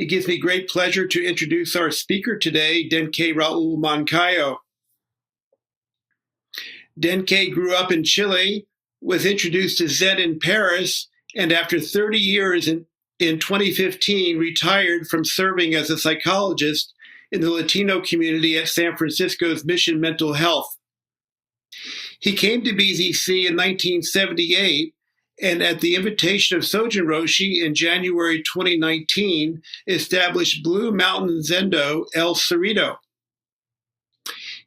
It gives me great pleasure to introduce our speaker today, Denkei Raul Moncayo. Denkei grew up in Chile, was introduced to Zen in Paris, and after 30 years in 2015, retired from serving as a psychologist in the Latino community at San Francisco's Mission Mental Health. He came to BZC in 1978, and at the invitation of Sojin Roshi in January 2019, established Blue Mountain Zendo El Cerrito.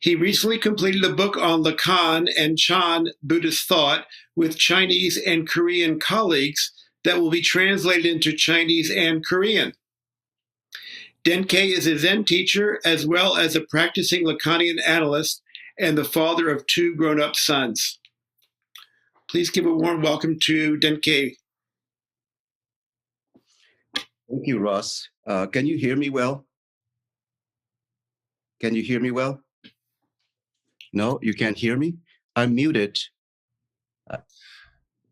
He recently completed a book on Lacan and Chan Buddhist thought with Chinese and Korean colleagues that will be translated into Chinese and Korean. Denkei is a Zen teacher as well as a practicing Lacanian analyst and the father of 2 grown-up sons. Please give a warm welcome to Denkei. Thank you, Ross. Can you hear me well? Can you hear me well? No, you can't hear me? I'm muted.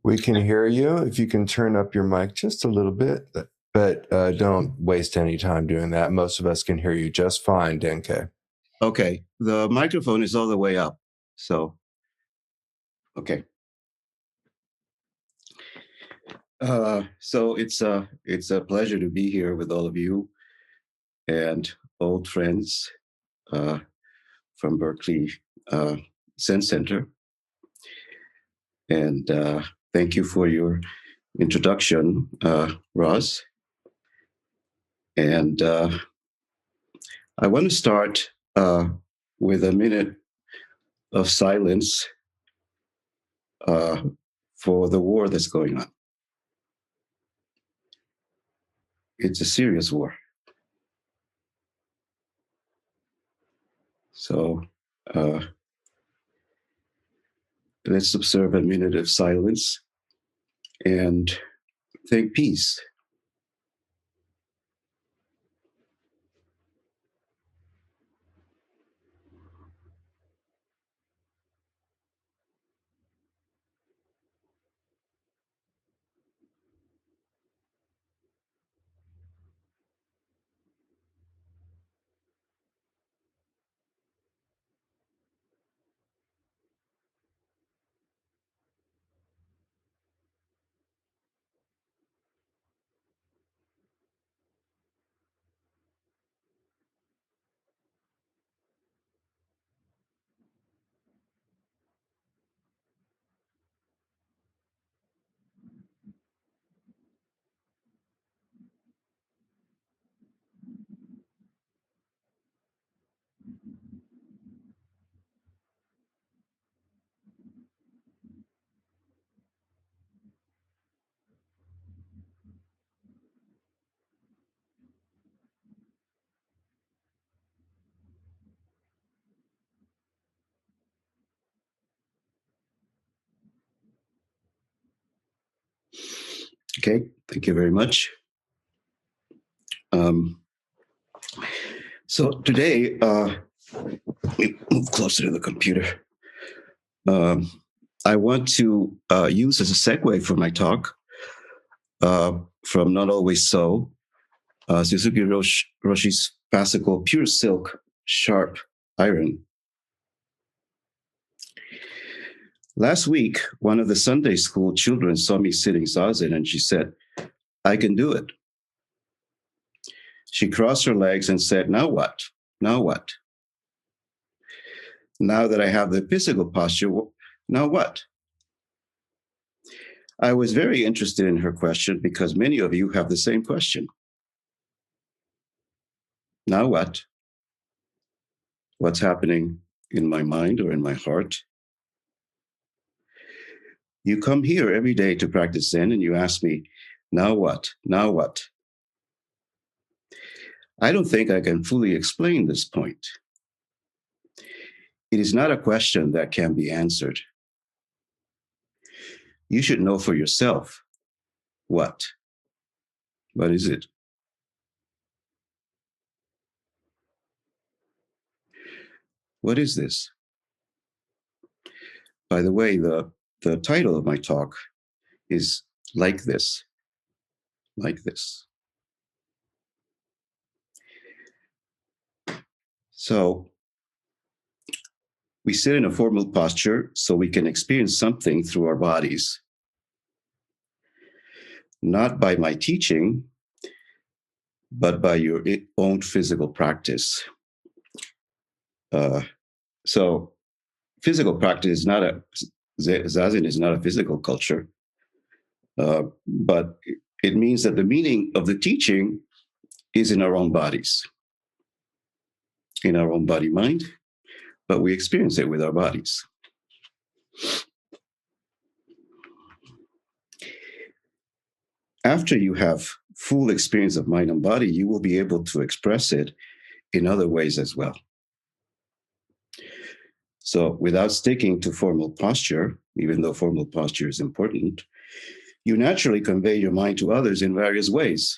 We can hear you if you can turn up your mic just a little bit, but don't waste any time doing that. Most of us can hear you just fine, Denkei. Okay, the microphone is all the way up, so, okay. So it's a pleasure to be here with all of you and old friends from Berkeley Zen Center. And thank you for your introduction, Ross. And I want to start with a minute of silence for the war that's going on. It's a serious war. So let's observe a minute of silence and think peace. Okay, thank you very much. So today, let me move closer to the computer. I want to use as a segue for my talk from Not Always So, Suzuki Roshi's classical Pure Silk Sharp Iron. Last week, one of the Sunday school children saw me sitting zazen and she said, "I can do it." She crossed her legs and said, "Now what? Now what? Now that I have the physical posture, now what?" I was very interested in her question because many of you have the same question. Now what? What's happening in my mind or in my heart? You come here every day to practice Zen and you ask me, now what? Now what? I don't think I can fully explain this point. It is not a question that can be answered. You should know for yourself. What? What is it? What is this? By the way, the title of my talk is Like This. Like This. So we sit in a formal posture so we can experience something through our bodies, not by my teaching, but by your own physical practice. So physical practice is not Zazen is not a physical culture, but it means that the meaning of the teaching is in our own bodies, in our own body-mind, but we experience it with our bodies. After you have full experience of mind and body, you will be able to express it in other ways as well. So without sticking to formal posture, even though formal posture is important, you naturally convey your mind to others in various ways.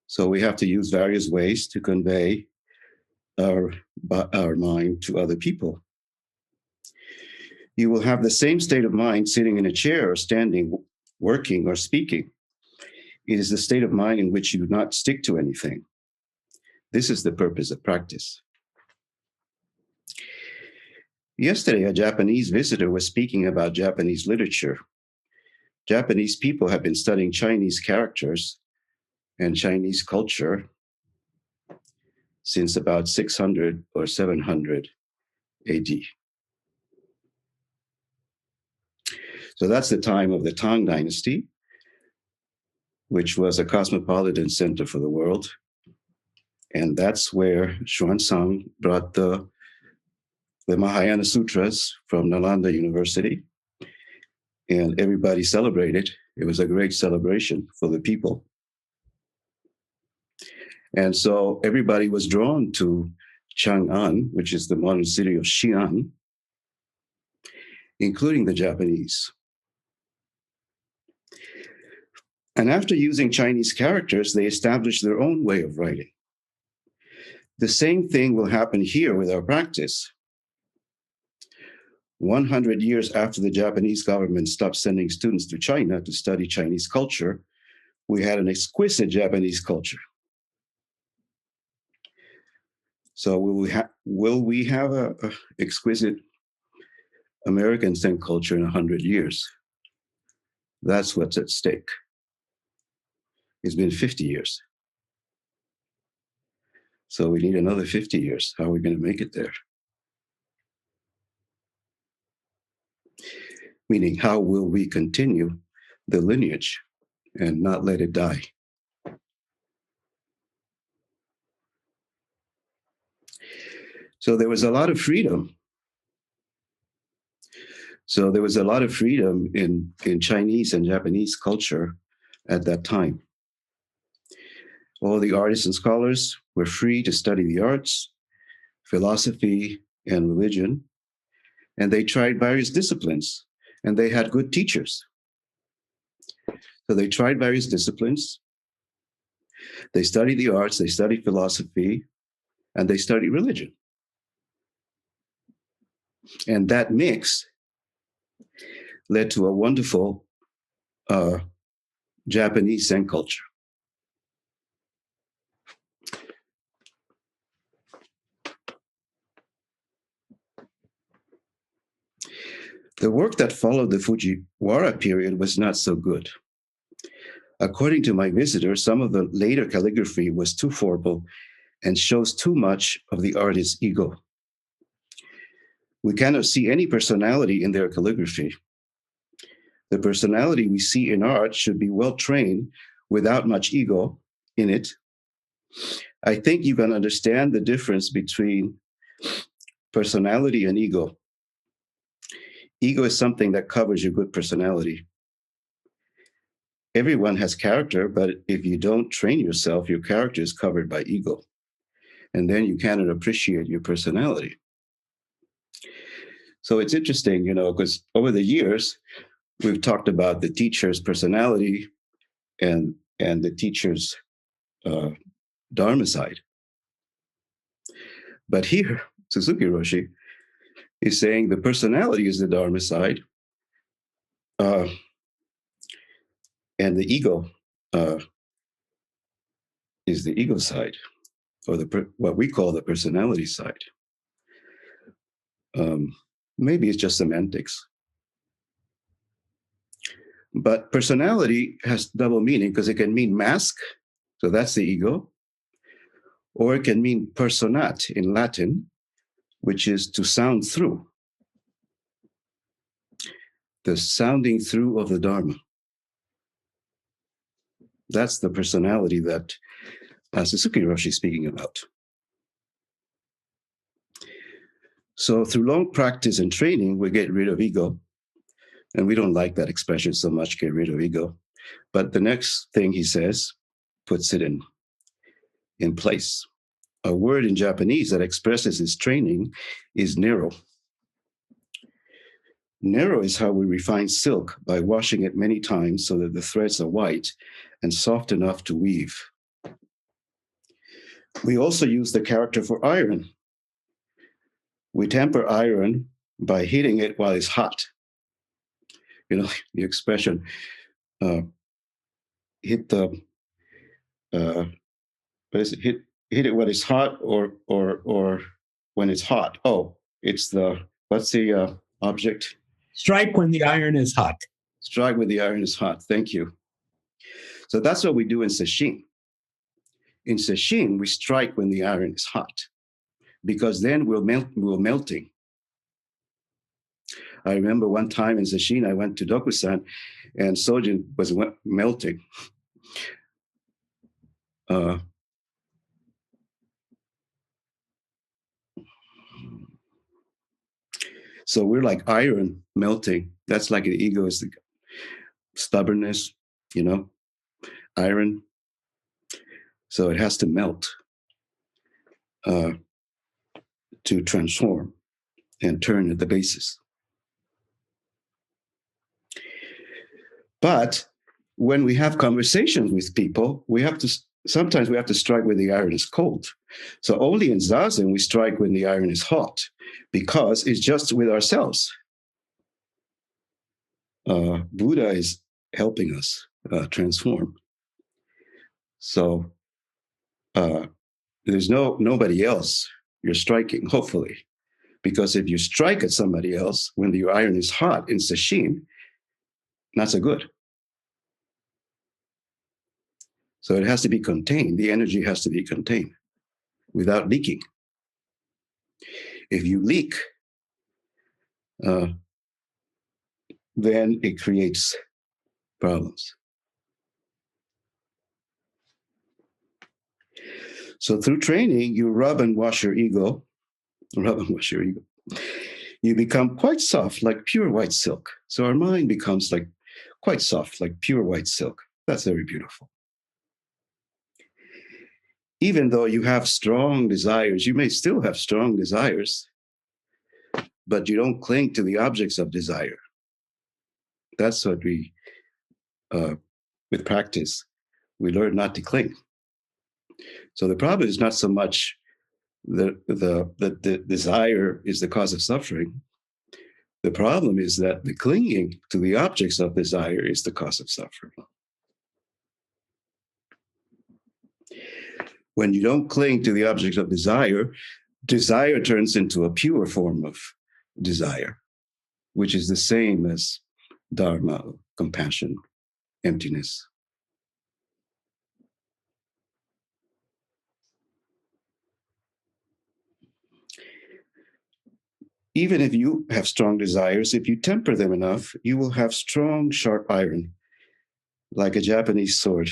So we have to use various ways to convey our mind to other people. You will have the same state of mind sitting in a chair or standing, working or speaking. It is the state of mind in which you do not stick to anything. This is the purpose of practice. Yesterday, a Japanese visitor was speaking about Japanese literature. Japanese people have been studying Chinese characters and Chinese culture since about 600 or 700 AD. So that's the time of the Tang Dynasty, which was a cosmopolitan center for the world. And that's where Xuanzang brought the Mahayana Sutras from Nalanda University. And everybody celebrated. It was a great celebration for the people. And so everybody was drawn to Chang'an, which is the modern city of Xi'an, including the Japanese. And after using Chinese characters, they established their own way of writing. The same thing will happen here with our practice. 100 years after the Japanese government stopped sending students to China to study Chinese culture, we had an exquisite Japanese culture. So will we have a exquisite American Zen culture in 100 years? That's what's at stake. It's been 50 years. So we need another 50 years. How are we going to make it there? Meaning, how will we continue the lineage and not let it die? So there was a lot of freedom. So there was a lot of freedom in Chinese and Japanese culture at that time. All the artists and scholars were free to study the arts, philosophy, and religion. And they tried various disciplines, and they had good teachers. So they tried various disciplines. They studied the arts, they studied philosophy, and they studied religion. And that mix led to a wonderful Japanese Zen culture. The work that followed the Fujiwara period was not so good. According to my visitor, some of the later calligraphy was too formal and shows too much of the artist's ego. We cannot see any personality in their calligraphy. The personality we see in art should be well trained without much ego in it. I think you can understand the difference between personality and ego. Ego is something that covers your good personality. Everyone has character, but if you don't train yourself, your character is covered by ego. And then you cannot appreciate your personality. So it's interesting, because over the years, we've talked about the teacher's personality and the teacher's dharma side. But here, Suzuki Roshi is saying the personality is the dharma side, and the ego is the ego side. or what we call the personality side. Maybe it's just semantics. But personality has double meaning because it can mean mask, so that's the ego, or it can mean personat in Latin, which is to sound through, the sounding through of the Dharma. That's the personality that Suzuki Roshi is speaking about. So through long practice and training, we get rid of ego. And we don't like that expression so much, get rid of ego. But the next thing he says puts it in place. A word in Japanese that expresses his training is nero. Nero is how we refine silk by washing it many times so that the threads are white and soft enough to weave. We also use the character for iron. We temper iron by heating it while it's hot. You know, the expression, hit the, hit it when it's hot or when it's hot. Oh, it's what's the object? Strike when the iron is hot. Strike when the iron is hot. Thank you. So that's what we do in sesshin. In sesshin, we strike when the iron is hot, because then we're melting. I remember one time in sesshin, I went to Dokusan, and Sojin was melting. So we're like iron melting. That's like an egoistic stubbornness, iron. So it has to melt to transform and turn at the basis. But when we have conversations with people, sometimes we have to strike when the iron is cold. So only in Zazen we strike when the iron is hot, because it's just with ourselves. Buddha is helping us transform. So there's nobody else you're striking, hopefully. Because if you strike at somebody else when the iron is hot in sesshin, not so good. So it has to be contained. The energy has to be contained without leaking. If you leak, then it creates problems. So through training, you rub and wash your ego. You become quite soft, like pure white silk. So our mind becomes like quite soft, like pure white silk. That's very beautiful. Even though you have strong desires, you may still have strong desires, but you don't cling to the objects of desire. That's what with practice, we learn not to cling. So the problem is not so much the desire is the cause of suffering. The problem is that the clinging to the objects of desire is the cause of suffering. When you don't cling to the objects of desire, desire turns into a pure form of desire, which is the same as dharma, compassion, emptiness. Even if you have strong desires, if you temper them enough, you will have strong, sharp iron, like a Japanese sword.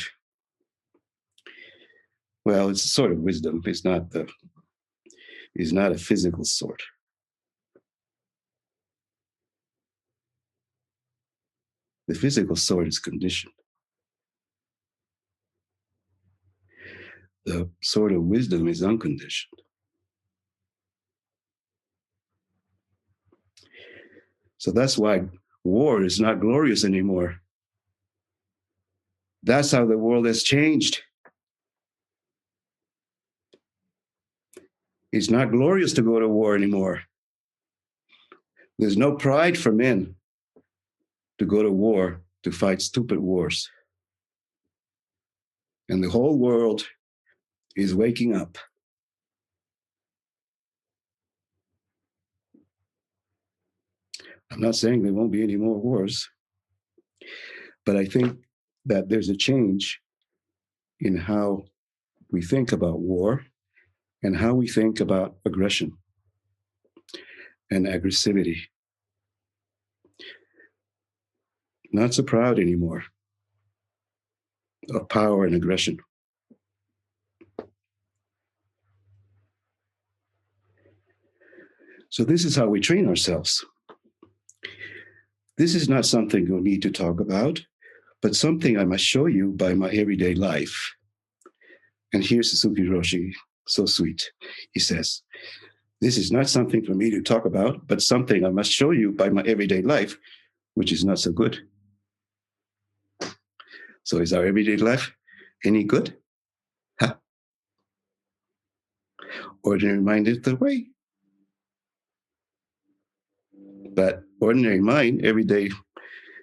Well, it's a sword of wisdom. It's not a physical sword. The physical sword is conditioned. The sword of wisdom is unconditioned. So that's why war is not glorious anymore. That's how the world has changed. It's not glorious to go to war anymore. There's no pride for men to go to war, to fight stupid wars. And the whole world is waking up I'm not saying there won't be any more wars, but I think that there's a change in how we think about war and how we think about aggression and aggressivity. Not so proud anymore of power and aggression. So this is how we train ourselves. This is not something we need to talk about, but something I must show you by my everyday life. And here's Suzuki Roshi, so sweet. He says, this is not something for me to talk about, but something I must show you by my everyday life, which is not so good. So is our everyday life any good? Huh? Ordinary mind is the way. But ordinary mind, everyday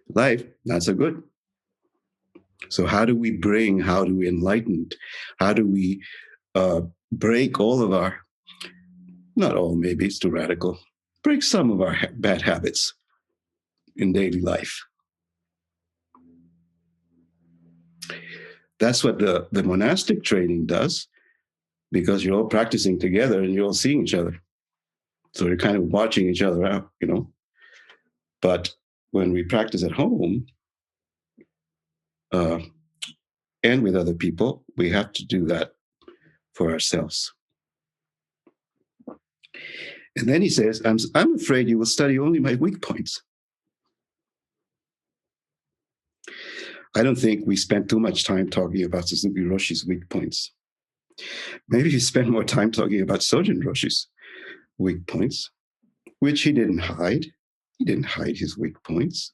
life, not so good. So how do we enlighten? How do we break all of our, not all, maybe it's too radical, break some of our bad habits in daily life? That's what the monastic training does, because you're all practicing together and you're all seeing each other. So you're kind of watching each other out, you know. But when we practice at home and with other people, we have to do that for ourselves. And then he says, I'm afraid you will study only my weak points. I don't think we spent too much time talking about Suzuki Roshi's weak points. Maybe we spent more time talking about Sojin Roshi's weak points, which he didn't hide. He didn't hide his weak points.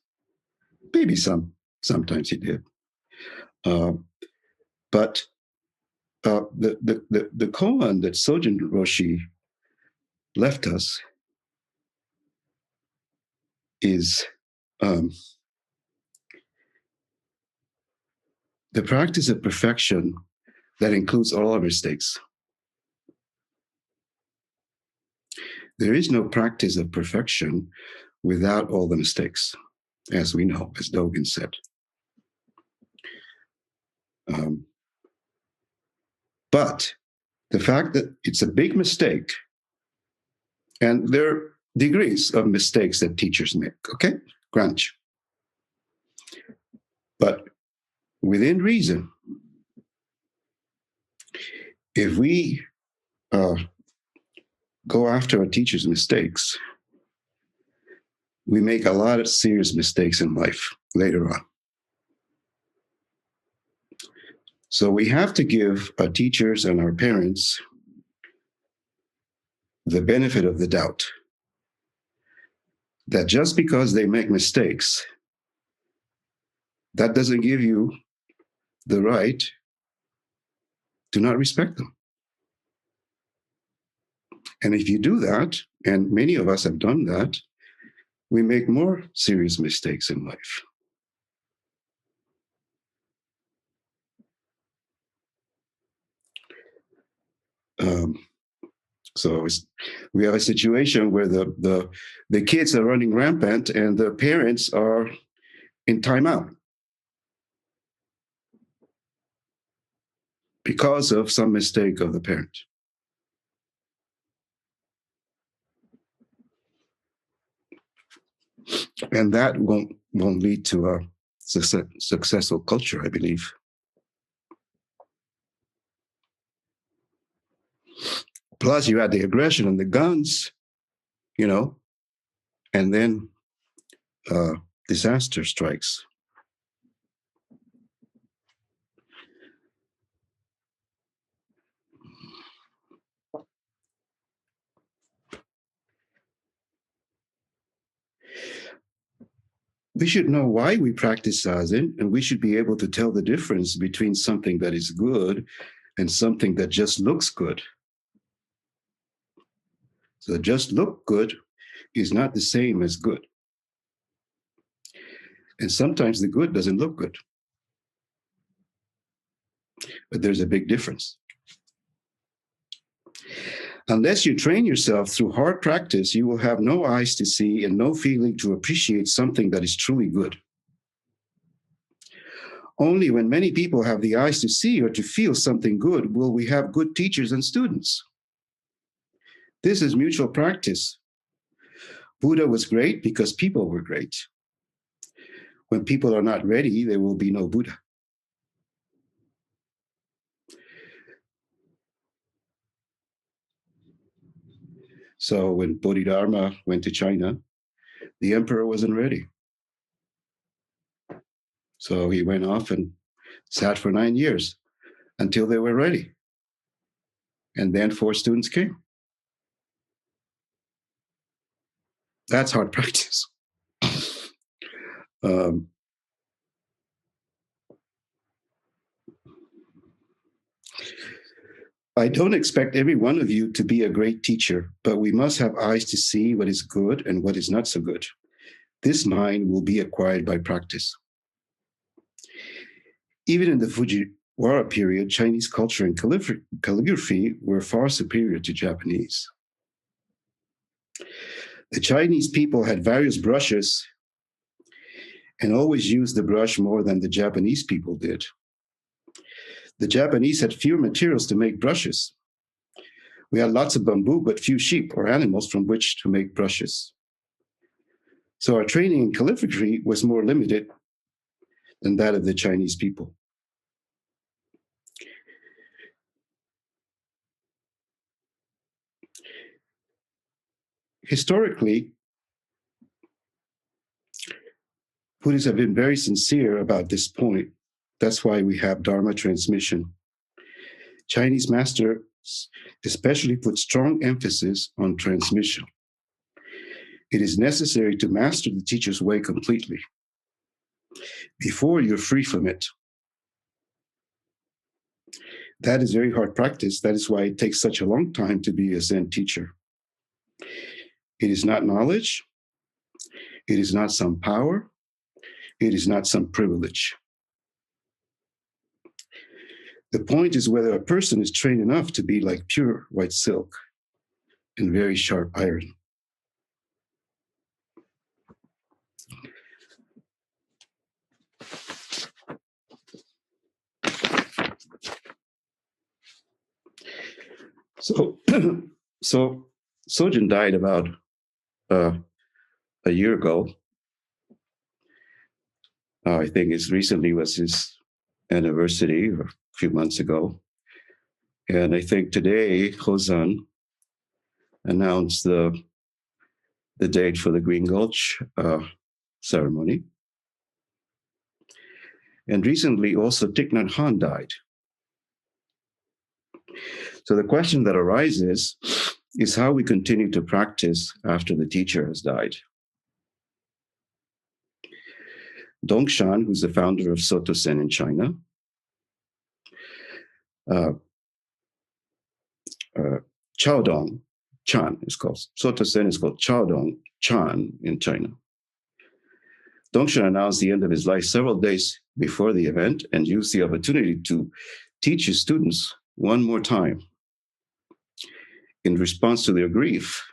Maybe sometimes he did. But the koan that Sojin Roshi left us is the practice of perfection that includes all our mistakes. There is no practice of perfection without all the mistakes, as we know, as Dogen said. But the fact that it's a big mistake, and there are degrees of mistakes that teachers make, okay? Grant you. But within reason, if we go after a teacher's mistakes, we make a lot of serious mistakes in life later on. So we have to give our teachers and our parents the benefit of the doubt that just because they make mistakes, that doesn't give you the right to not respect them. And if you do that, and many of us have done that, we make more serious mistakes in life. So we have a situation where the kids are running rampant and the parents are in timeout because of some mistake of the parent. And that won't lead to a successful culture, I believe. Plus, you had the aggression and the guns, you know, and then disaster strikes. We should know why we practice Zazen, and we should be able to tell the difference between something that is good and something that just looks good. So just look good is not the same as good. And sometimes the good doesn't look good. But there's a big difference. Unless you train yourself through hard practice, you will have no eyes to see and no feeling to appreciate something that is truly good. Only when many people have the eyes to see or to feel something good will we have good teachers and students. This is mutual practice. Buddha was great because people were great. When people are not ready, there will be no Buddha. So when Bodhidharma went to China, the emperor wasn't ready. So he went off and sat for 9 years until they were ready. And then 4 students came. That's hard practice. I don't expect every one of you to be a great teacher, but we must have eyes to see what is good and what is not so good. This mind will be acquired by practice. Even in the Fujiwara period, Chinese culture and calligraphy were far superior to Japanese. The Chinese people had various brushes and always used the brush more than the Japanese people did. The Japanese had fewer materials to make brushes. We had lots of bamboo, but few sheep or animals from which to make brushes. So our training in calligraphy was more limited than that of the Chinese people. Historically, Buddhists have been very sincere about this point. That's why we have Dharma transmission. Chinese masters especially put strong emphasis on transmission. It is necessary to master the teacher's way completely before you're free from it. That is very hard practice. That is why it takes such a long time to be a Zen teacher. It is not knowledge. It is not some power. It is not some privilege. The point is whether a person is trained enough to be like pure white silk and very sharp iron. So Sojin died about a year ago. I think it recently was his anniversary, or a few months ago. And I think today, Hozan announced the date for the Green Gulch ceremony. And recently also Thich Nhat Hanh died. So the question that arises is how we continue to practice after the teacher has died. Dongshan, who's the founder of Soto Zen in China, Chaodong Chan is called, Soto Zen is called Chaodong Chan in China. Dongshan announced the end of his life several days before the event and used the opportunity to teach his students one more time in response to their grief.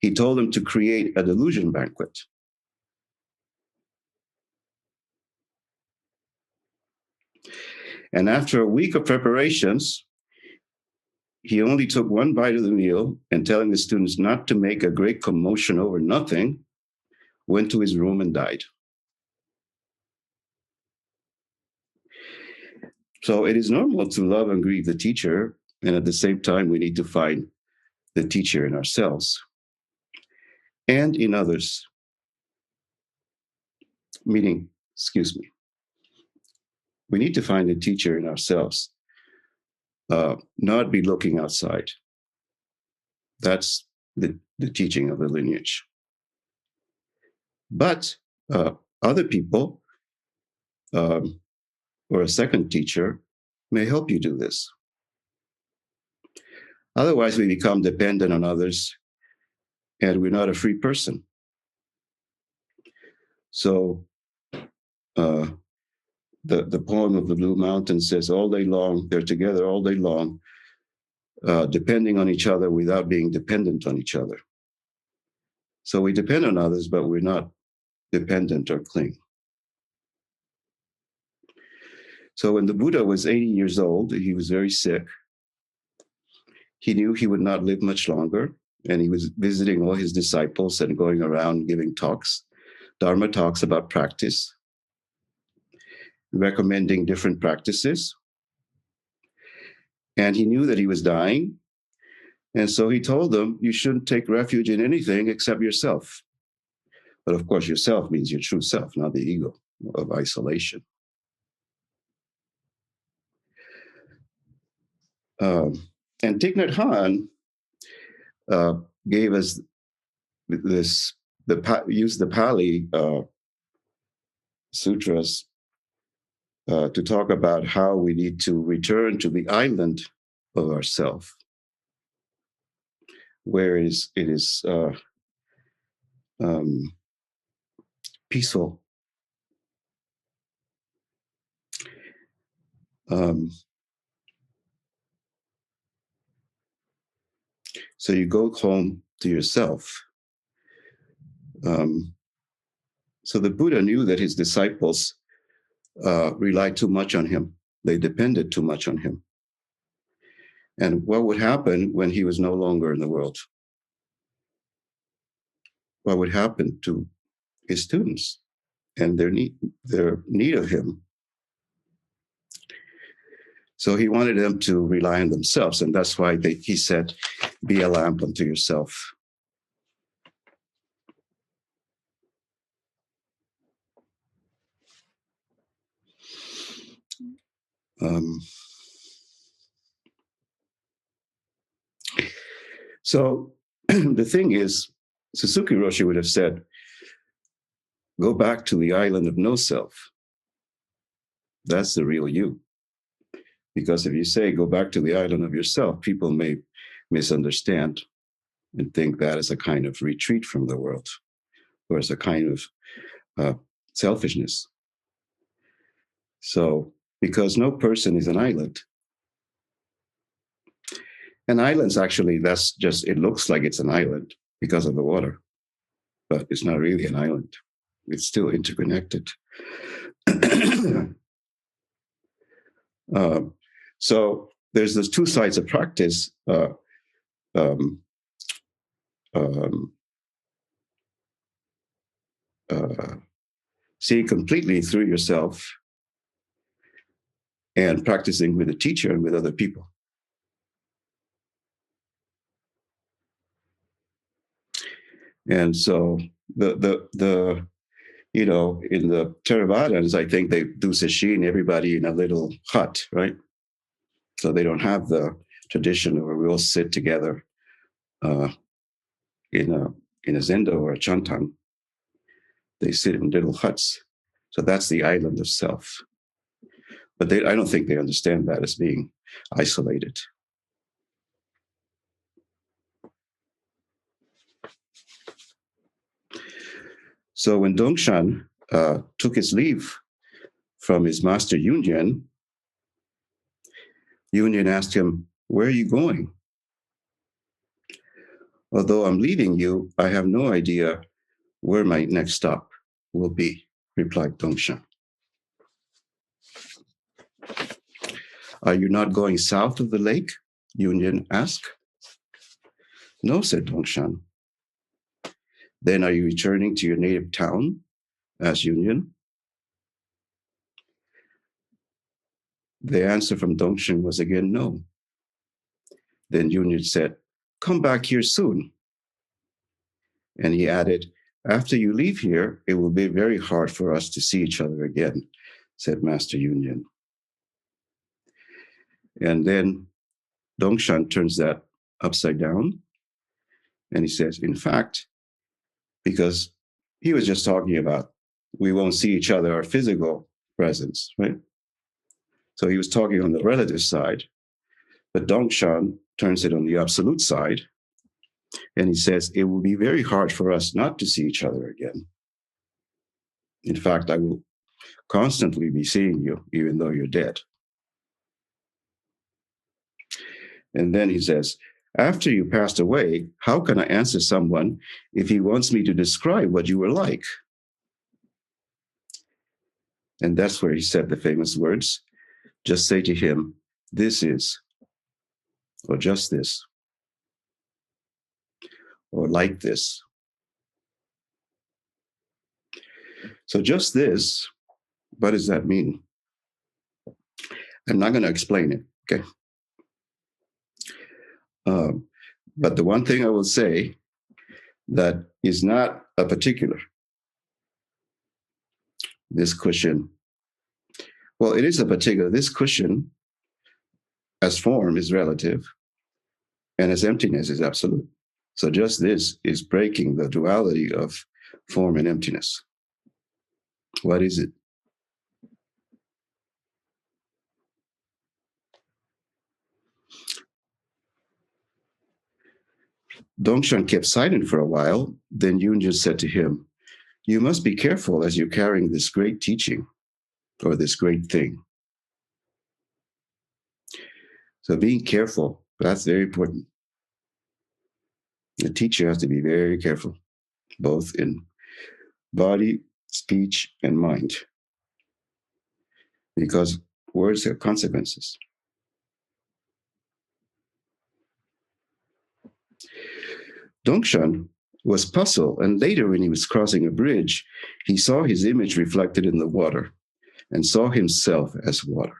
He told them to create a delusion banquet. And after a week of preparations, he only took one bite of the meal and telling the students not to make a great commotion over nothing, went to his room and died. So it is normal to love and grieve the teacher, and at the same time, we need to find the teacher in ourselves and in others. Meaning, we need to find the teacher in ourselves, not be looking outside. That's the teaching of the lineage. But other people or a second teacher may help you do this. Otherwise, we become dependent on others and we're not a free person. So the poem of the Blue Mountain says, all day long, they're together all day long, depending on each other without being dependent on each other. So we depend on others, but we're not dependent or cling. So when the Buddha was 80 years old, he was very sick. He knew he would not live much longer, and he was visiting all his disciples and going around giving talks, Dharma talks about practice, recommending different practices. And he knew that he was dying. And so he told them, you shouldn't take refuge in anything except yourself. But of course, yourself means your true self, not the ego of isolation. And Thich Nhat Hanh gave us this, used the Pali sutras to talk about how we need to return to the island of ourself, where it is peaceful. So you go home to yourself. So the Buddha knew that his disciples relied too much on him. They depended too much on him. And what would happen when he was no longer in the world? What would happen to his students and their need of him? So he wanted them to rely on themselves, and that's why he said, be a lamp unto yourself. So the thing is, Suzuki Roshi would have said, go back to the island of no self. That's the real you. Because if you say, go back to the island of yourself, people may misunderstand and think that is a kind of retreat from the world, or as a kind of selfishness. So, because no person is an island. And islands, actually, that's just, it looks like it's an island because of the water, but it's not really an island. It's still interconnected. So there's those two sides of practice. See completely through yourself and practicing with a teacher and with other people. And so the you know, in the Theravadas, I think they do sesshin, everybody in a little hut, right? So they don't have the tradition where we all sit together in a zendo or a chantan. They sit in little huts. So that's the island of self. But I don't think they understand that as being isolated. So when Dongshan took his leave from his master Yunyan, Yunyan asked him, where are you going? Although I'm leaving you, I have no idea where my next stop will be, replied Dongshan. Are you not going south of the lake? Yunyan asked. No, said Dongshan. Then are you returning to your native town? Asked Yunyan. The answer from Dongshan was again no. Then Yunyan said, come back here soon. And he added, after you leave here, it will be very hard for us to see each other again, said Master Yunyan. And then Dongshan turns that upside down. And he says, in fact, because he was just talking about we won't see each other, our physical presence, right? So he was talking on the relative side, but Dongshan turns it on the absolute side. And he says, it will be very hard for us not to see each other again. In fact, I will constantly be seeing you, even though you're dead. And then he says, after you passed away, how can I answer someone if he wants me to describe what you were like? And that's where he said the famous words, just say to him, this is, or just this, or like this. So just this, what does that mean? I'm not going to explain it, okay? But the one thing I will say that is not a particular, this cushion, well, it is a particular, this cushion as form is relative and as emptiness is absolute. So just this is breaking the duality of form and emptiness. What is it? Dongshan kept silent for a while. Then Yunjin said to him, you must be careful as you're carrying this great teaching or this great thing. So being careful, that's very important. The teacher has to be very careful, both in body, speech, and mind, because words have consequences. Dongshan was puzzled, and later when he was crossing a bridge, he saw his image reflected in the water and saw himself as water.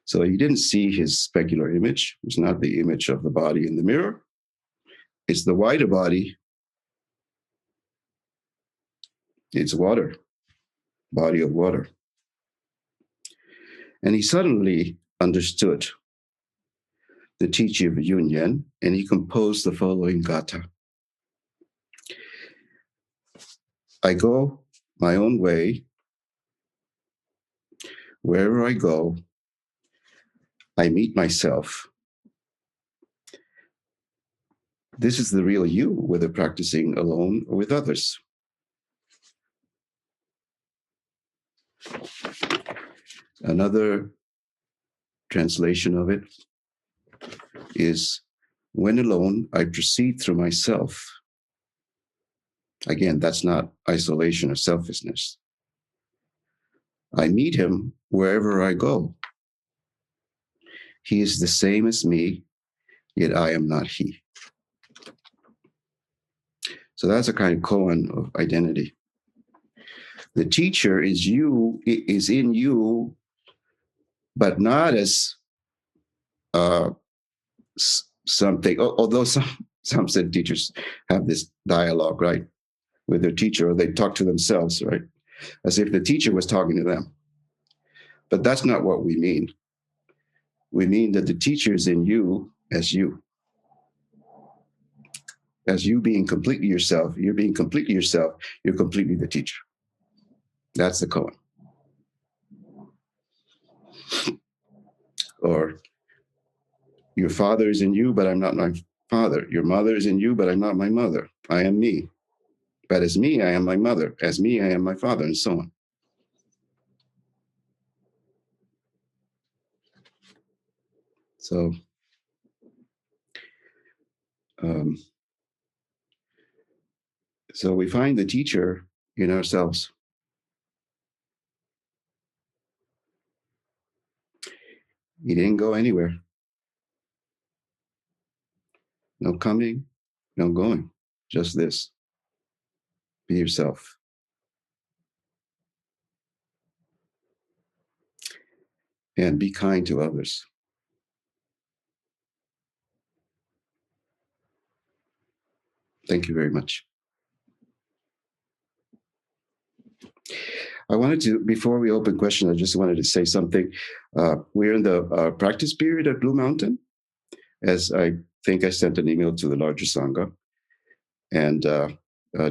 So he didn't see his specular image. It's not the image of the body in the mirror. It's the wider body. It's water, body of water. And he suddenly understood the teaching of Yunyan, and he composed the following gatha. I go my own way. Wherever I go, I meet myself. This is the real you, whether practicing alone or with others. Another translation of it is, when alone, I proceed through myself. Again, that's not isolation or selfishness. I meet him wherever I go. He is the same as me, yet I am not he. So that's a kind of koan of identity. The teacher is you, is in you, but not as something, although some Zen teachers have this dialogue, right, with their teacher, or they talk to themselves, right, as if the teacher was talking to them. But that's not what we mean. We mean that the teacher is in you as you. As you being completely yourself, you're being completely yourself, you're completely the teacher. That's the koan. Or, your father is in you, but I'm not my father. Your mother is in you, but I'm not my mother. I am me. But as me, I am my mother. As me, I am my father, and so on. So, so we find the teacher in ourselves. He didn't go anywhere. No coming, no going. Just this. Be yourself. And be kind to others. Thank you very much. I wanted to, before we open questions, I just wanted to say something. We're in the practice period at Blue Mountain, as I think I sent an email to the larger Sangha. And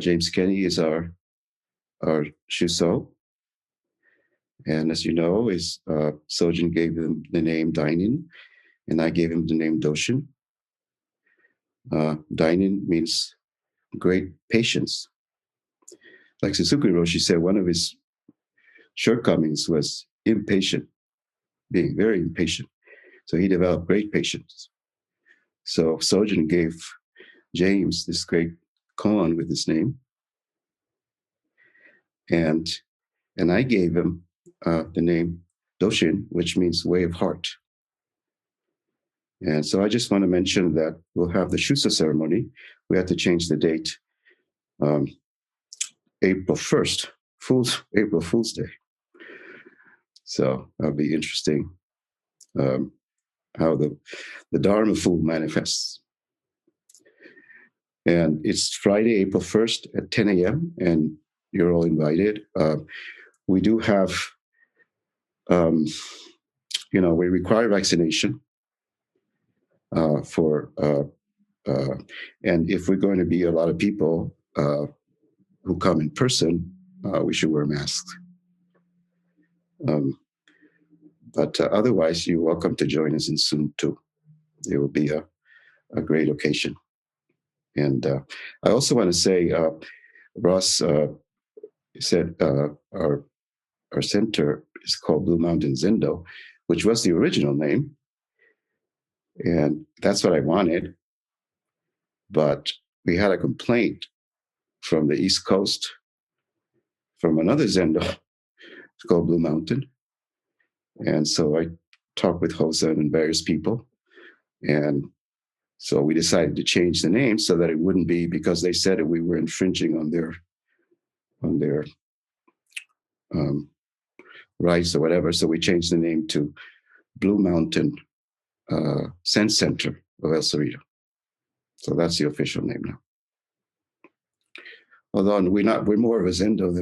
James Kenny is our Shuso. And as you know, Sojin gave him the name Dainin, and I gave him the name Doshin. Dainin means great patience. Like Suzuki Roshi said, one of his shortcomings was impatient, being very impatient. So he developed great patience. So Sojin gave James this great koan with his name, and I gave him the name Doshin, which means way of heart. And so I just want to mention that we'll have the Shusa ceremony. We had to change the date, April 1st, April Fool's Day. So that'll be interesting, how the Dharma Fool manifests. And it's Friday, April 1st at 10 a.m., and you're all invited. We do have, we require vaccination and if we're going to be a lot of people who come in person, we should wear masks. But otherwise, you're welcome to join us in Zoom too. It will be a great occasion. And I also want to say, Ross said our center is called Blue Mountain Zendo, which was the original name. And that's what I wanted. But we had a complaint from the East Coast from another Zendo. It's called Blue Mountain. And so I talked with Jose and various people. And so we decided to change the name so that it wouldn't be, because they said that we were infringing on their rights or whatever. So we changed the name to Blue Mountain Zen Center of El Cerrito. So that's the official name now. Although we're more of a Zendo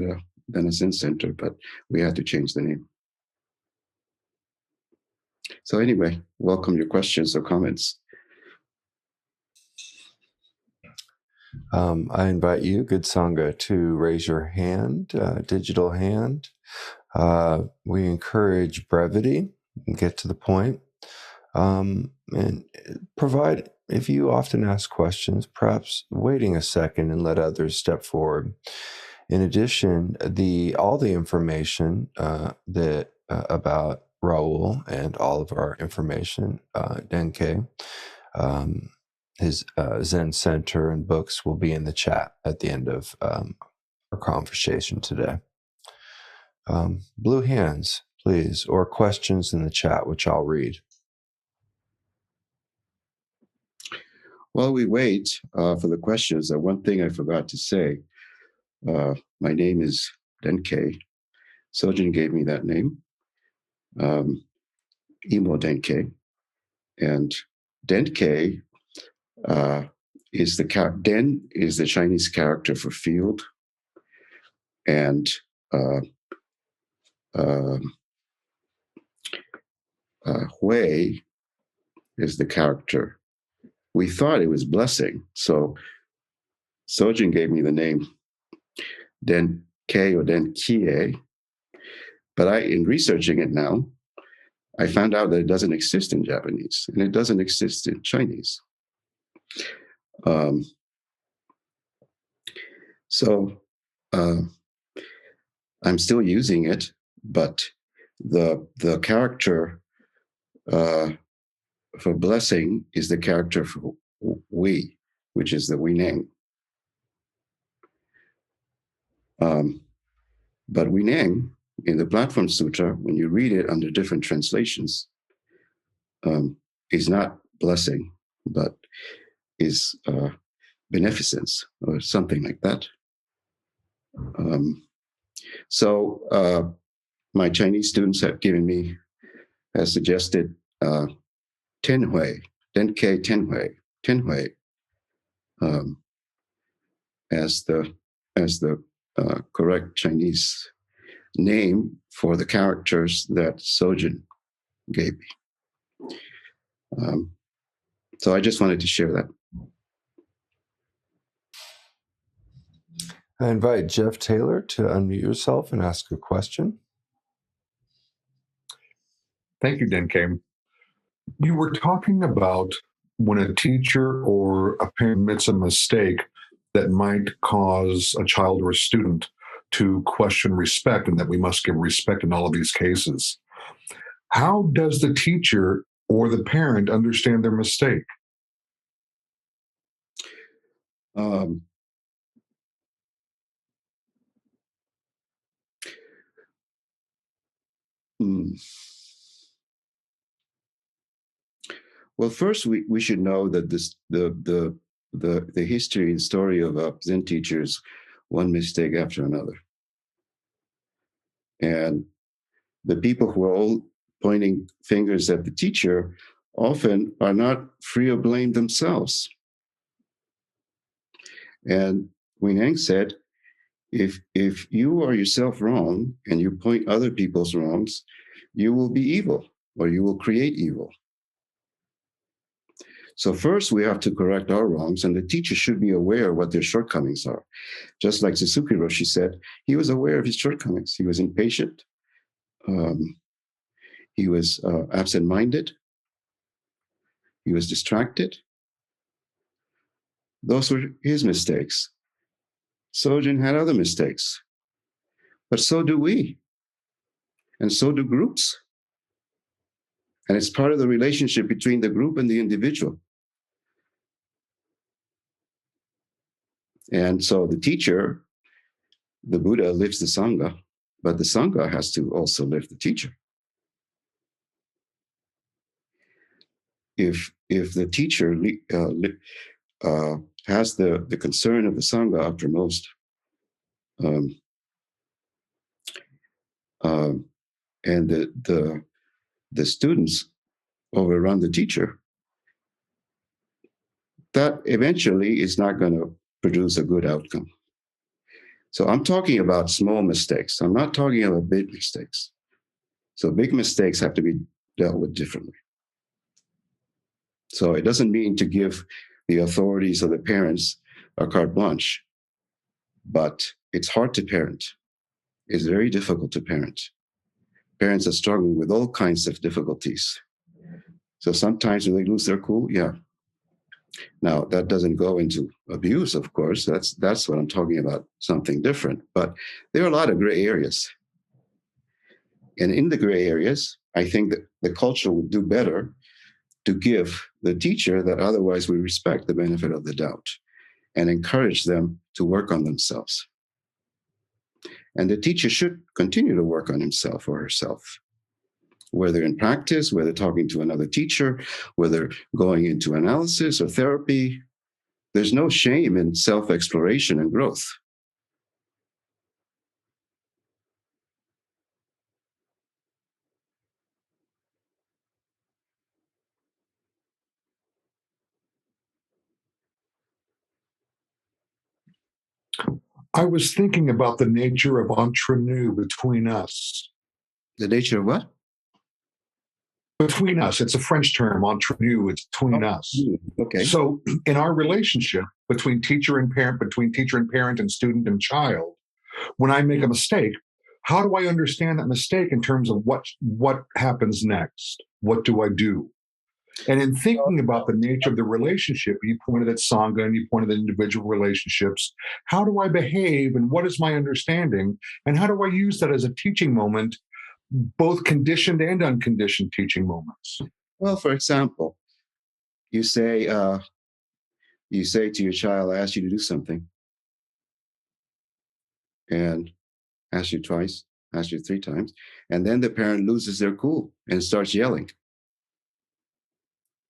than a Zen Center, but we had to change the name. So anyway, welcome your questions or comments. I invite you, good Sangha, to raise your hand, digital hand. We encourage brevity and get to the point. And provide, if you often ask questions, perhaps waiting a second and let others step forward. In addition, all the information that about Raul and all of our information, Denkei, his Zen Center and books will be in the chat at the end of our conversation today. Blue hands, please, or questions in the chat, which I'll read. While we wait for the questions, one thing I forgot to say, my name is Denkei. Sojin gave me that name, Imo Denkei. And Denkei is Den is the Chinese character for field, and Hui is the character. We thought it was blessing, so Sojin gave me the name Denkei or Denkie. But in researching it now, I found out that it doesn't exist in Japanese, and it doesn't exist in Chinese. So I'm still using it, but the character for blessing is the character for we, which is the Wineng. But Wineng, in the Platform Sutra, when you read it under different translations, is not blessing, but is beneficence or something like that. So my Chinese students have suggested Tenhui, Denkei Tenhui, as the correct Chinese name for the characters that Sojin gave me. So I just wanted to share that. I invite Jeff Taylor to unmute yourself and ask a question. Thank you, Denkei. You were talking about when a teacher or a parent makes a mistake that might cause a child or a student to question respect, and that we must give respect in all of these cases. How does the teacher or the parent understand their mistake? Um, hmm. Well, first we should know that the history and story of Zen teachers, one mistake after another, and the people who are all pointing fingers at the teacher often are not free of blame themselves. And Wing Yang said, if you are yourself wrong and you point other people's wrongs, you will be evil or you will create evil. So first we have to correct our wrongs, and the teacher should be aware of what their shortcomings are. Just like Suzuki Roshi said, he was aware of his shortcomings. He was impatient. Um, he was absent-minded. He was distracted. Those were his mistakes. Sojin had other mistakes, but so do we, and so do groups. And it's part of the relationship between the group and the individual. And so the teacher, the Buddha, lifts the Sangha, but the Sangha has to also lift the teacher. If the teacher has the concern of the Sangha uppermost, and the students overrun the teacher, that eventually is not going to produce a good outcome. So I'm talking about small mistakes. I'm not talking about big mistakes. So big mistakes have to be dealt with differently. So it doesn't mean to give the authorities or the parents a carte blanche, but it's hard to parent. It's very difficult to parent. Parents are struggling with all kinds of difficulties. So sometimes when they lose their cool, yeah. Now that doesn't go into abuse, of course. That's what I'm talking about, something different. But there are a lot of gray areas. And in the gray areas, I think that the culture would do better to give the teacher that otherwise we respect the benefit of the doubt and encourage them to work on themselves. And the teacher should continue to work on himself or herself, whether in practice, whether talking to another teacher, whether going into analysis or therapy. There's no shame in self-exploration and growth. I was thinking about the nature of entre nous between us. The nature of what? Between us. It's a French term, entre nous. It's between us. Okay. So in our relationship between teacher and parent, and student and child, when I make a mistake, how do I understand that mistake in terms of what happens next? What do I do? And in thinking about the nature of the relationship, you pointed at Sangha and you pointed at individual relationships. How do I behave and what is my understanding? And how do I use that as a teaching moment, both conditioned and unconditioned teaching moments? Well, for example, you say to your child, I ask you to do something, and ask you twice, ask you 3 times, and then the parent loses their cool and starts yelling.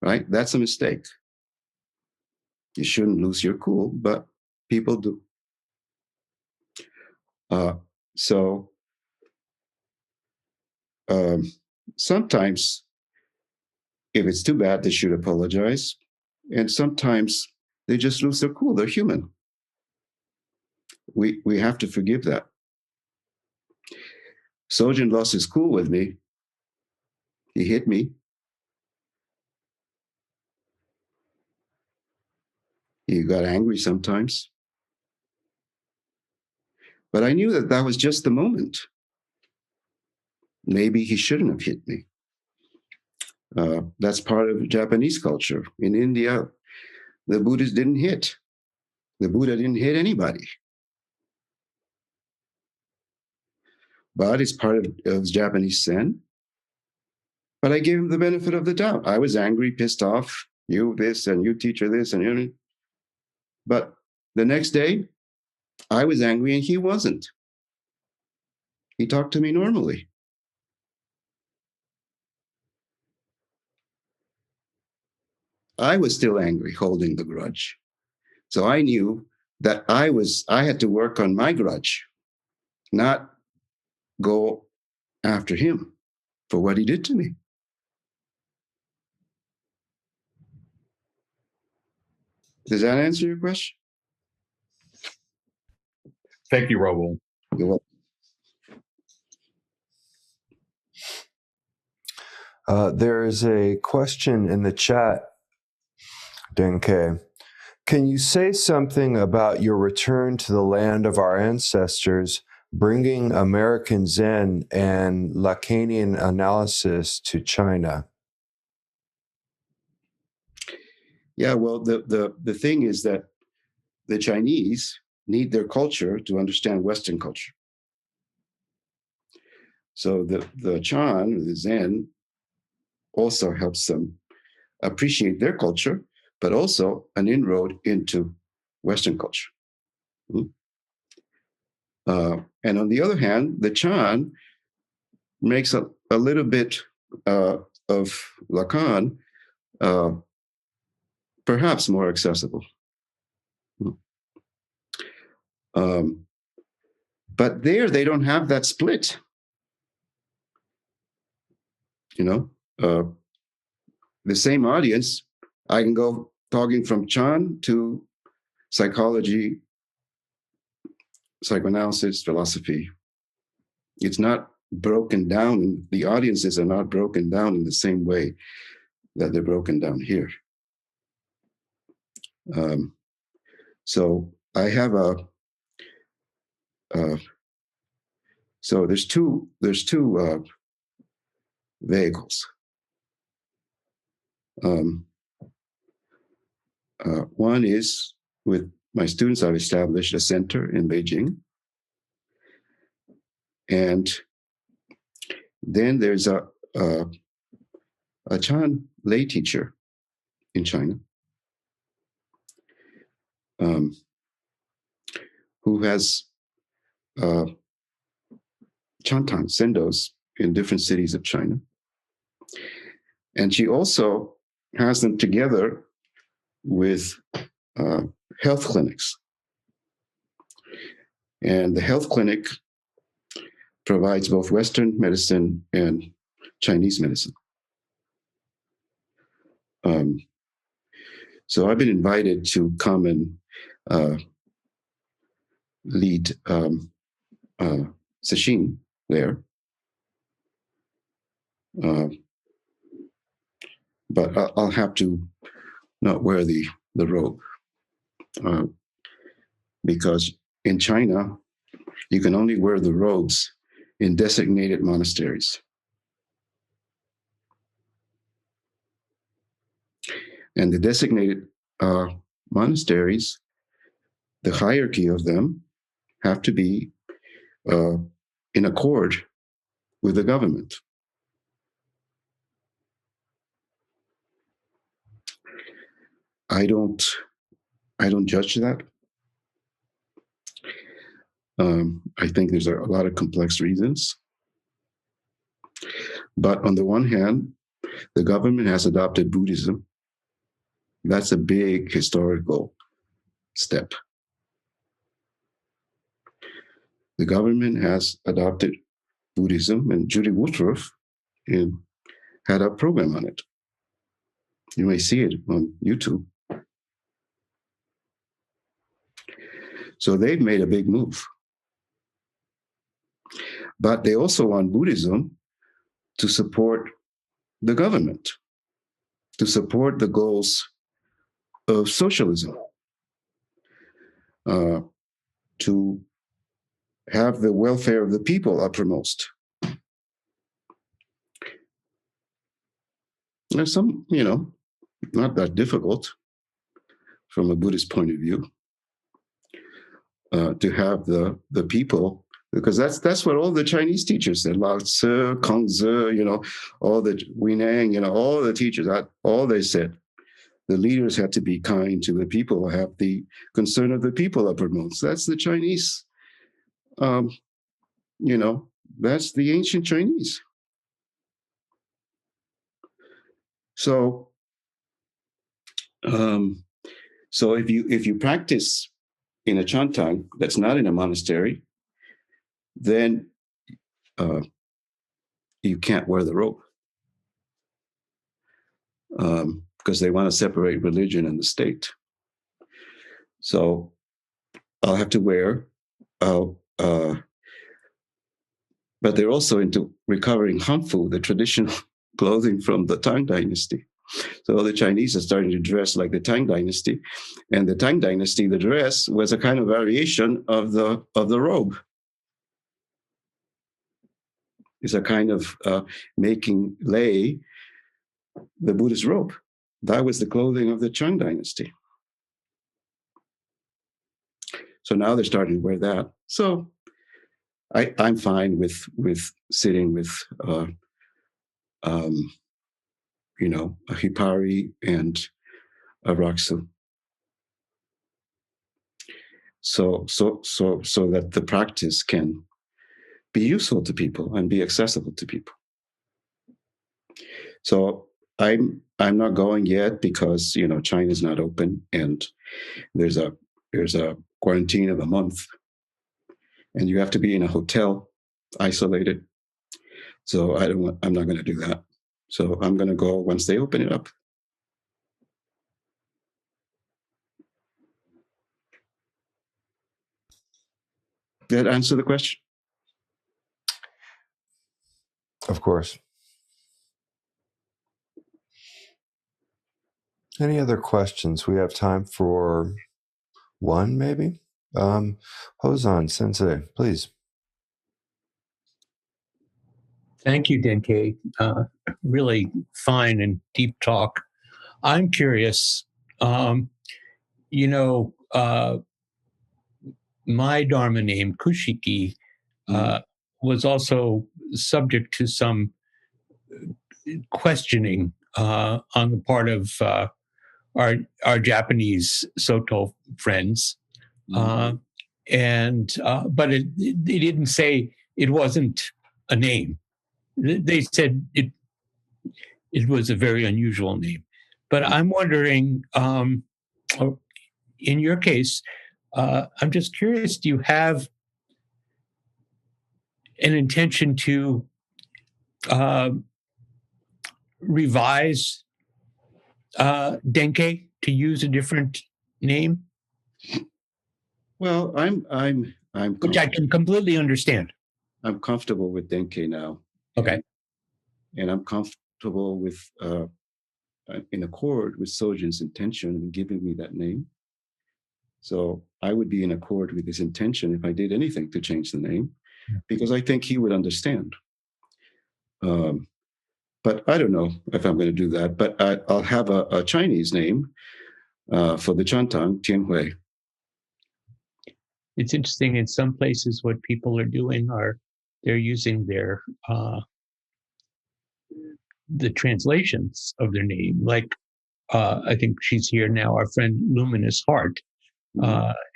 Right? That's a mistake. You shouldn't lose your cool, but people do. So sometimes, if it's too bad, they should apologize. And sometimes they just lose their cool. They're human. We have to forgive that. Sojin lost his cool with me. He hit me. He got angry sometimes. But I knew that that was just the moment. Maybe he shouldn't have hit me. That's part of Japanese culture. In India, the Buddhists didn't hit. The Buddha didn't hit anybody. But it's part of Japanese Zen. But I gave him the benefit of the doubt. I was angry, pissed off. You this, and you teacher this, and you. But The next day, I was angry and he wasn't. He talked to me normally. I was still angry, holding the grudge. So I knew that I had to work on my grudge, not go after him for what he did to me. Does that answer your question? Thank you, Raul. You're welcome. There is a question in the chat, Denkei. Can you say something about your return to the land of our ancestors, bringing American Zen and Lacanian analysis to China? Yeah, well, the thing is that the Chinese need their culture to understand Western culture. So the Chan, the Zen, also helps them appreciate their culture, but also an inroad into Western culture. And on the other hand, the Chan makes a little bit of Lacan perhaps more accessible. But there, they don't have that split. The same audience, I can go talking from Chan to psychology, psychoanalysis, philosophy. It's not broken down. The audiences are not broken down in the same way that they're broken down here. So I have so there's two vehicles. One is with my students, I've established a center in Beijing. And then there's a Chan lay teacher in China who has Chantan, sendos in different cities of China. And she also has them together with health clinics. And the health clinic provides both Western medicine and Chinese medicine. So I've been invited to come and lead sesshin there. But I'll have to not wear the robe because in China, you can only wear the robes in designated monasteries. And the designated monasteries, the hierarchy of them have to be in accord with the government. I don't judge that. I think there's a lot of complex reasons. But on the one hand, the government has adopted Buddhism. That's a big historical step. The government has adopted Buddhism, and Judy Woodruff had a program on it. You may see it on YouTube. So they've made a big move. But they also want Buddhism to support the government, to support the goals of socialism, to have the welfare of the people uppermost. There's some, not that difficult from a Buddhist point of view to have the people, because that's what all the Chinese teachers said. Lao Tzu, Kongzi, all the Winang, all the teachers, all they said the leaders had to be kind to the people, have the concern of the people uppermost. That's the Chinese, that's the ancient Chinese. So, so if you practice in a chantang that's not in a monastery, then you can't wear the robe, because they want to separate religion and the state. So I'll have to wear, but they're also into recovering hanfu, the traditional clothing from the Tang Dynasty. So the Chinese are starting to dress like the Tang Dynasty, and the Tang Dynasty, the dress was a kind of variation of the robe. It's a kind of making lei the Buddhist robe. That was the clothing of the Tang Dynasty. So now they're starting to wear that. So I'm fine with sitting with a hipari and a raksu. So that the practice can be useful to people and be accessible to people. So I'm not going yet because China's not open and there's a quarantine of a month, and you have to be in a hotel, isolated. So I'm not going to do that. So I'm going to go once they open it up. Did that answer the question? Of course. Any other questions? We have time for one, maybe. Hosan Sensei, please. Thank you, Denkei. Really fine and deep talk. I'm curious, my Dharma name, Kushiki, was also subject to some questioning on the part of our Japanese Soto friends. But it didn't say it wasn't a name. They said it was a very unusual name. But I'm wondering, in your case, I'm just curious, do you have an intention to revise Denkei, to use a different name? Well, which I can completely understand. I'm comfortable with Denkei now. Okay. And I'm comfortable with, in accord with Sojin's intention in giving me that name. So I would be in accord with his intention if I did anything to change the name, because I think he would understand. But I don't know if I'm going to do that. But I'll have a Chinese name for the Chantang, Tianhui. It's interesting. In some places, what people are doing they're using their the translations of their name. Like I think she's here now, our friend Luminous Heart,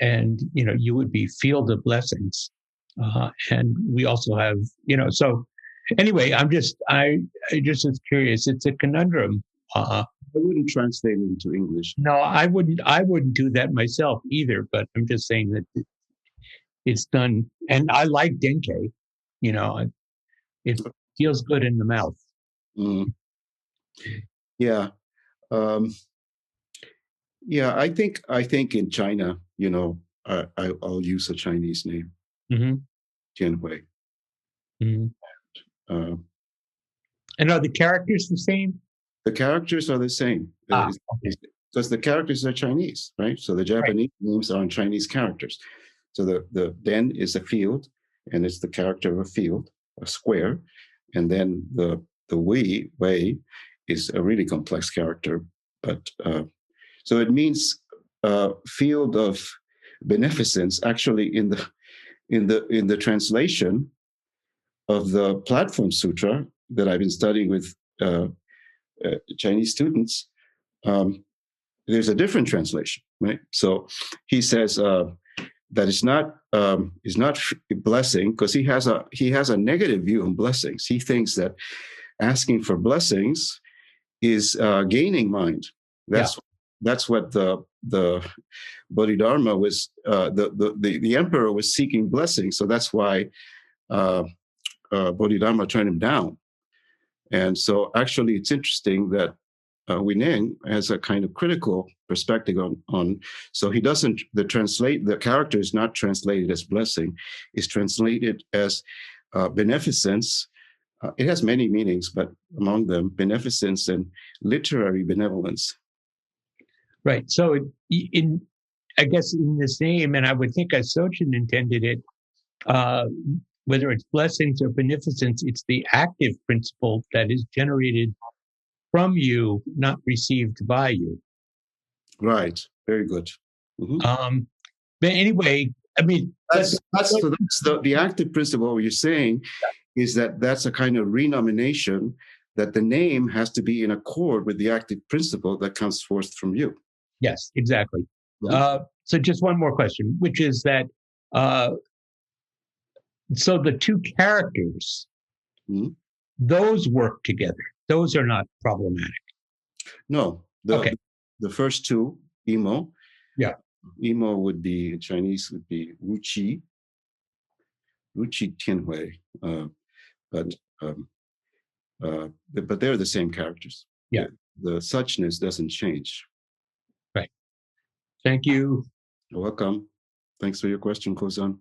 and you would be Field of Blessings, and we also have So anyway, I just was curious. It's a conundrum. I wouldn't translate it into English. No, I wouldn't do that myself either. But I'm just saying that it's done, and I like Denkei. It feels good in the mouth. Yeah, yeah. I think in China, I'll use a Chinese name, Tianhui. And are the characters the same? The characters are the same. Because the characters are Chinese, right? So the Japanese names are on Chinese characters. So the Den is a field, and it's the character of a field, a square, and then the Wei is a really complex character. But so it means field of beneficence. Actually, in the translation of the Platform Sutra that I've been studying with Chinese students, there's a different translation, right? So he says that it's not blessing, because he has a negative view on blessings. He thinks that asking for blessings is gaining mind. That's what the Bodhidharma was. The emperor was seeking blessings, so that's why Bodhidharma turned him down. And so, actually, it's interesting that Wineng has a kind of critical perspective on. So he doesn't. The character is not translated as blessing; it's translated as beneficence. It has many meanings, but among them, beneficence and literary benevolence. Right. So I guess in this name, and I would think as Sochin intended it, whether it's blessings or beneficence, it's the active principle that is generated from you, not received by you. Right. Very good. Mm-hmm. But anyway, I mean, that's the active principle. What you're saying is that's a kind of renomination, that the name has to be in accord with the active principle that comes forth from you. Yes, exactly. Mm-hmm. So just one more question, which is that, so the two characters, mm-hmm. those work together. Those are not problematic. No. The first two, imo. Yeah. Imo would be, in Chinese, would be Wuqi Tianhui. But they're the same characters. Yeah. The suchness doesn't change. Right. Thank you. You're welcome. Thanks for your question, Kozan.